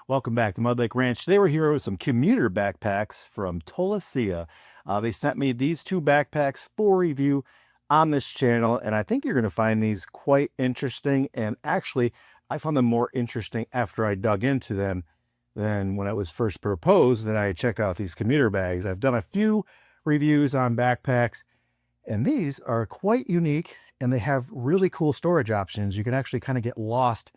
Welcome back to Mud Lake Ranch. Today we're here with some commuter backpacks from Tolaccaa. They sent me these two backpacks for review on this channel, and I think you're going to find these quite interesting. And actually, I found them more interesting after I dug into them than when it was first proposed that I check out these commuter bags. I've done a few reviews on backpacks, and these are quite unique, and they have really cool storage options. You can actually kind of get lost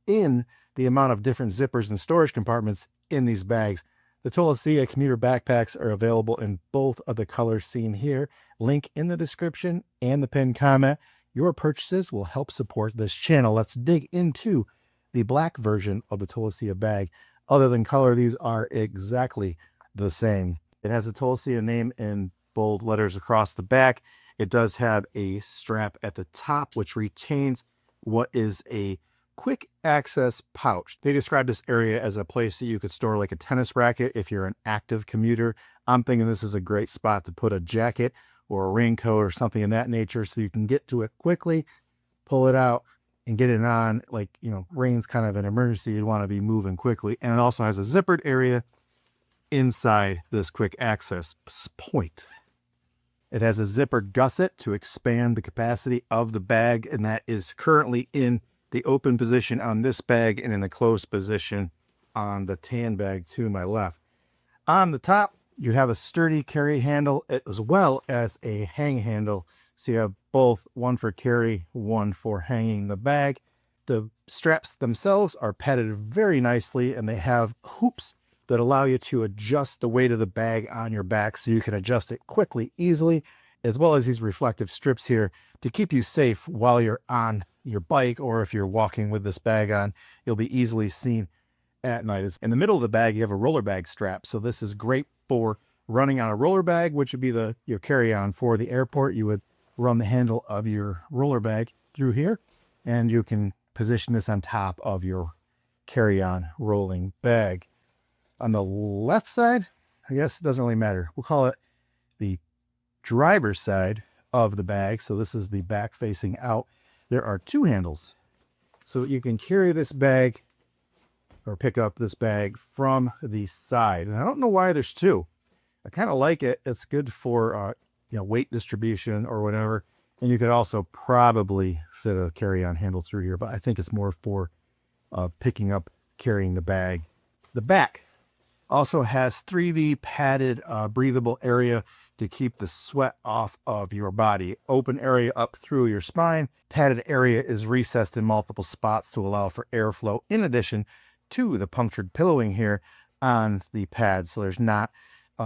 in the amount of different zippers and storage compartments in these bags. The Tolaccaa commuter backpacks are available in both of the colors seen here. Link in the description and the pinned comment. Your purchases will help support this channel. Let's dig into the black version of the Tolaccaa bag. Other than color, these are exactly the same. It has a Tolaccaa name in bold letters across the back. It does have a strap at the top, which retains what is a quick access pouch. They describe this area as a place that you could store like a tennis racket if you're an active commuter. I'm thinking this is a great spot to put a jacket or a raincoat or something in that nature so you can get to it quickly, pull it out, and get it on. Like, rain's kind of an emergency. You'd want to be moving quickly. And it also has a zippered area inside this quick access point. It has a zippered gusset to expand the capacity of the bag, and that is currently in the open position on this bag and in the closed position on the tan bag to my left. On the top, you have a sturdy carry handle as well as a hang handle. So you have both, one for carry, one for hanging the bag. The straps themselves are padded very nicely, and they have hoops that allow you to adjust the weight of the bag on your back so you can adjust it quickly, easily, as well as these reflective strips here to keep you safe while you're on your bike, or if you're walking with this bag on, you'll be easily seen at night. In the middle of the bag, you have a roller bag strap. So this is great for running on a roller bag, which would be your carry-on for the airport. You would run the handle of your roller bag through here, and you can position this on top of your carry-on rolling bag. On the left side, I guess it doesn't really matter. We'll call it the driver's side of the bag. So this is the back facing out. There are two handles, so you can carry this bag or pick up this bag from the side. And I don't know why there's two. I kind of like it. It's good for weight distribution or whatever. And you could also probably fit a carry-on handle through here, but I think it's more for picking up, carrying the bag. The back also has 3D padded breathable area to keep the sweat off of your body. Open area up through your spine. Padded area is recessed in multiple spots to allow for airflow, in addition to the punctured pillowing here on the pad. So there's not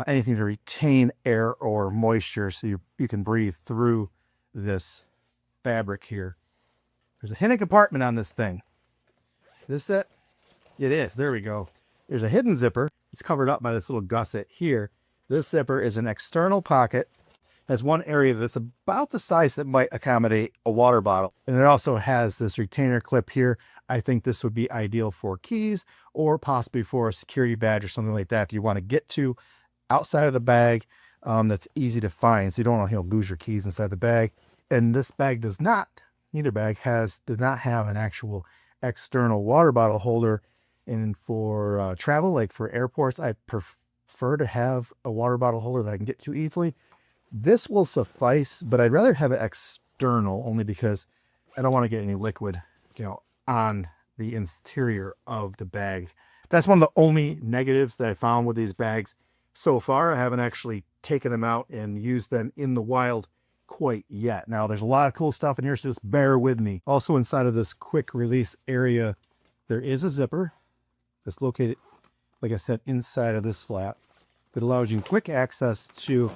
anything to retain air or moisture, so you can breathe through this fabric here. There's a hidden compartment on this thing. Is this it? It is. There we go. There's a hidden zipper. It's covered up by this little gusset here. This zipper is an external pocket. Has one area that's about the size that might accommodate a water bottle. And it also has this retainer clip here. I think this would be ideal for keys or possibly for a security badge or something like that if you want to get to outside of the bag. That's easy to find, so you don't want to lose your keys inside the bag. And this bag does not, neither bag does not have an actual external water bottle holder. And for travel, like for airports, I prefer to have a water bottle holder that I can get to easily. This will suffice, but I'd rather have it external only because I don't want to get any liquid, on the interior of the bag. That's one of the only negatives that I found with these bags so far. I haven't actually taken them out and used them in the wild quite yet. Now, there's a lot of cool stuff in here, so just bear with me. Also inside of this quick release area, there is a zipper that's located, like I said, inside of this flap that allows you quick access to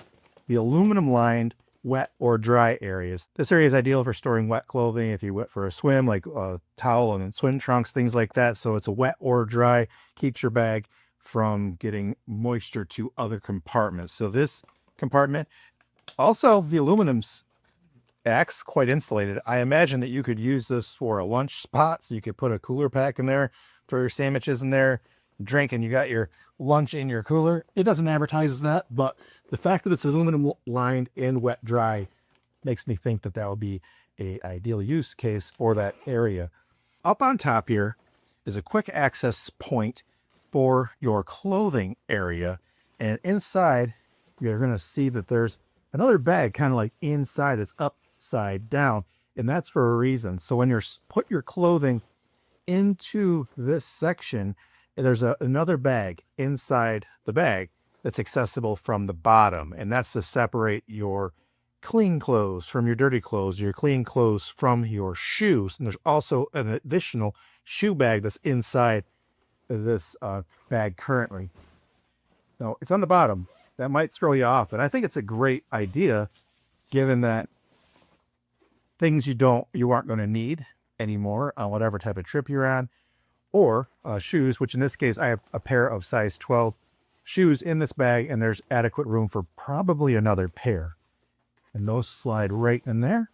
the aluminum lined wet or dry areas. This area is ideal for storing wet clothing if you went for a swim, like a towel and swim trunks, things like that. So it's a wet or dry, keeps your bag from getting moisture to other compartments. So this compartment, also the aluminum's acts quite insulated. I imagine that you could use this for a lunch spot, so you could put a cooler pack in there, throw your sandwiches in there, drink, and you got your lunch in your cooler. It doesn't advertise that, but the fact that it's aluminum lined and wet dry makes me think that that would be a ideal use case for that area. Up on top here is a quick access point for your clothing area. And inside, you're going to see that there's another bag kind of like inside that's upside down. And that's for a reason. So when you're put your clothing into this section, there's another bag inside the bag that's accessible from the bottom. And that's to separate your clean clothes from your dirty clothes, your clean clothes from your shoes. And there's also an additional shoe bag that's inside this bag currently. Now, it's on the bottom. That might throw you off. And I think it's a great idea, given that things you aren't going to need anymore on whatever type of trip you're on, or shoes, which in this case, I have a pair of size 12 shoes in this bag, and there's adequate room for probably another pair. And those slide right in there.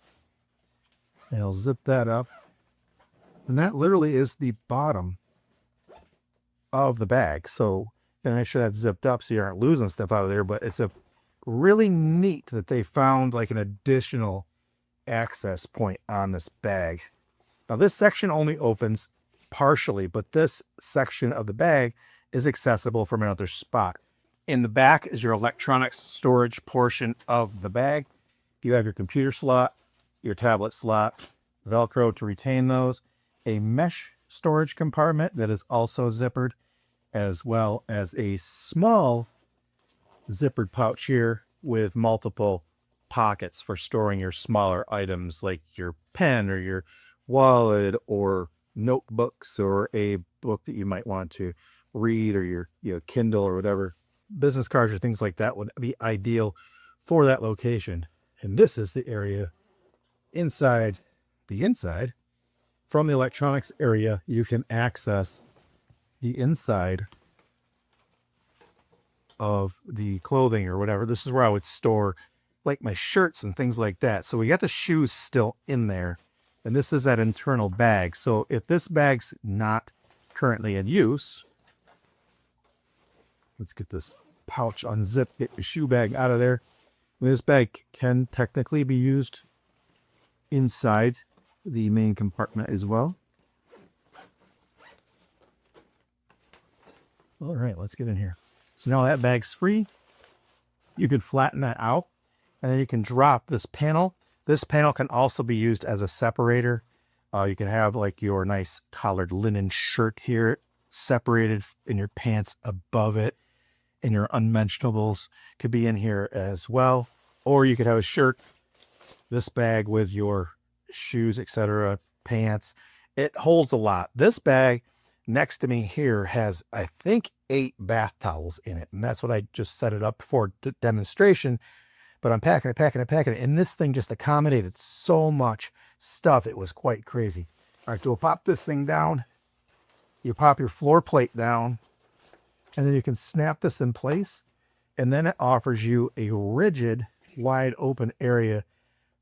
And I'll zip that up. And that literally is the bottom of the bag. So then make sure that's zipped up so you aren't losing stuff out of there. But it's a really neat that they found like an additional access point on this bag. Now this section only opens partially, but this section of the bag is accessible from another spot. In the back is your electronics storage portion of the bag. You have your computer slot, your tablet slot, Velcro to retain those, a mesh storage compartment that is also zippered, as well as a small zippered pouch here with multiple pockets for storing your smaller items like your pen or your wallet or notebooks or a book that you might want to read, or your Kindle or whatever. Business cards or things like that would be ideal for that location. And this is the area inside the inside. From the electronics area, you can access the inside of the clothing or whatever. This is where I would store like my shirts and things like that. So we got the shoes still in there, and this is that internal bag. So if this bag's not currently in use, let's get this pouch unzipped, get your shoe bag out of there. This bag can technically be used inside the main compartment as well. All right, let's get in here. So now that bag's free. You can flatten that out, and then you can drop this panel. This panel can also be used as a separator. You can have like your nice collared linen shirt here separated in your pants above it, and your unmentionables could be in here as well. Or you could have a shirt, this bag with your shoes, etc., pants. It holds a lot. This bag next to me here has, I think, 8 bath towels in it. And that's what I just set it up for demonstration. But I'm packing it. And this thing just accommodated so much stuff. It was quite crazy. All right, so we'll pop this thing down. You pop your floor plate down, and then you can snap this in place. And then it offers you a rigid, wide open area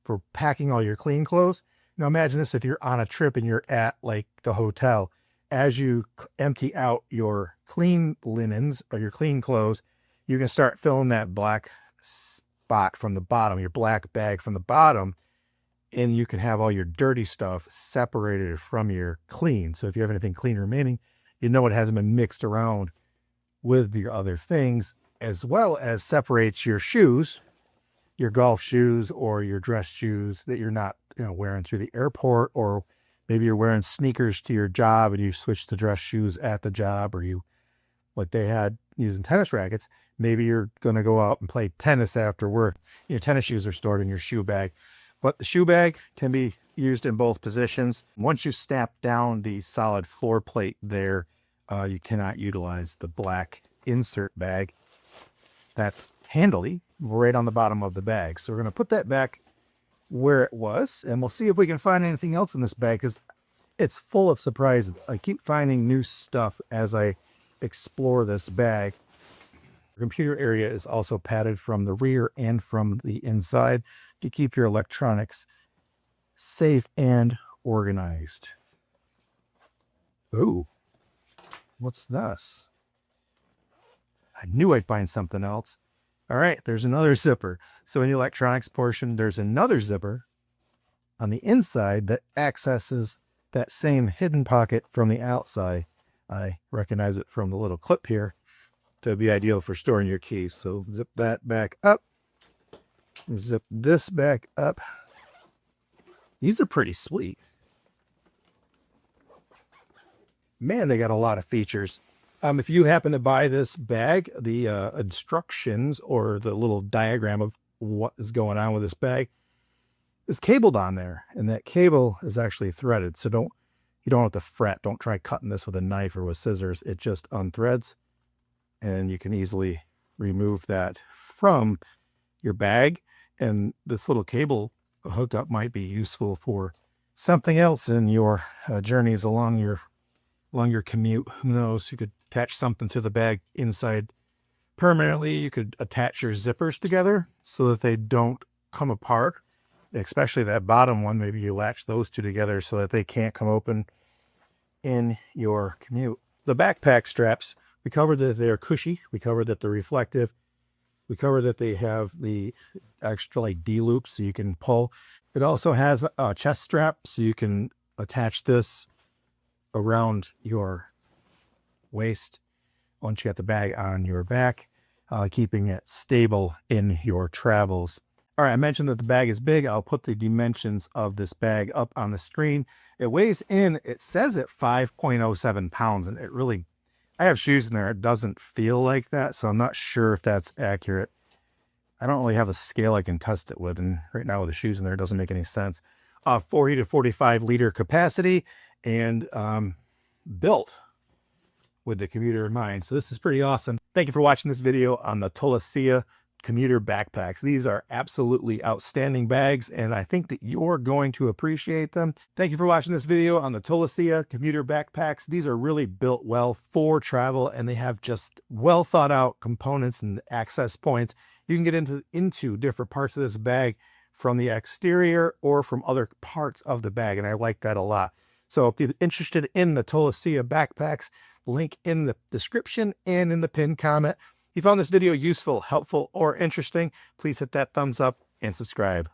for packing all your clean clothes. Now imagine this if you're on a trip and you're at like the hotel. As you empty out your clean linens or your clean clothes, you can start filling that black spot from the bottom, your black bag from the bottom, and you can have all your dirty stuff separated from your clean. So if you have anything clean remaining, you know it hasn't been mixed around with your other things, as well as separates your shoes, your golf shoes or your dress shoes that you're not wearing through the airport, or maybe you're wearing sneakers to your job and you switch to dress shoes at the job, or you, like they had using tennis rackets, maybe you're going to go out and play tennis after work. Your tennis shoes are stored in your shoe bag. But the shoe bag can be used in both positions. Once you snap down the solid floor plate there, you cannot utilize the black insert bag. That's handily right on the bottom of the bag. So we're going to put that back where it was, and we'll see if we can find anything else in this bag, because it's full of surprises. I keep finding new stuff as I explore this bag. The computer area is also padded from the rear and from the inside to keep your electronics safe and organized. Ooh, what's this? I knew I'd find something else. All right, there's another zipper. So in the electronics portion, there's another zipper on the inside that accesses that same hidden pocket from the outside I recognize it from the little clip here to be ideal for storing your keys. So zip that back up. Zip this back up. These are pretty sweet. Man, they got a lot of features. If you happen to buy this bag, the instructions or the little diagram of what is going on with this bag is cabled on there, and that cable is actually threaded. So you don't have to fret. Don't try cutting this with a knife or with scissors. It just unthreads, and you can easily remove that from your bag. And this little cable hookup might be useful for something else in your journeys along your commute. Who knows? You could attach something to the bag inside permanently. You could attach your zippers together so that they don't come apart, especially that bottom one. Maybe you latch those two together so that they can't come open in your commute. The backpack straps, we covered that they're cushy. We covered that they're reflective. We covered that they have the extra like D-loops so you can pull. It also has a chest strap so you can attach this around your waist once you got the bag on your back, keeping it stable in your travels. All right, I mentioned that the bag is big. I'll put the dimensions of this bag up on the screen. It weighs in, it says at 5.07 pounds, and I have shoes in there. It doesn't feel like that, so I'm not sure if that's accurate. I don't really have a scale I can test it with, and right now with the shoes in there, it doesn't make any sense. 40 to 45 liter capacity, and built with the Commuter in mind. So this is pretty awesome. Thank you for watching this video on the Tolaccaa Commuter backpacks. These are absolutely outstanding bags, and I think that you're going to appreciate them. Thank you for watching this video on the Tolaccaa Commuter backpacks. These are really built well for travel, and they have just well thought out components and access points. You can get into different parts of this bag from the exterior or from other parts of the bag, and I like that a lot. So if you're interested in the Tolaccaa backpacks, link in the description and in the pinned comment. If you found this video useful, helpful, or interesting, please hit that thumbs up and subscribe.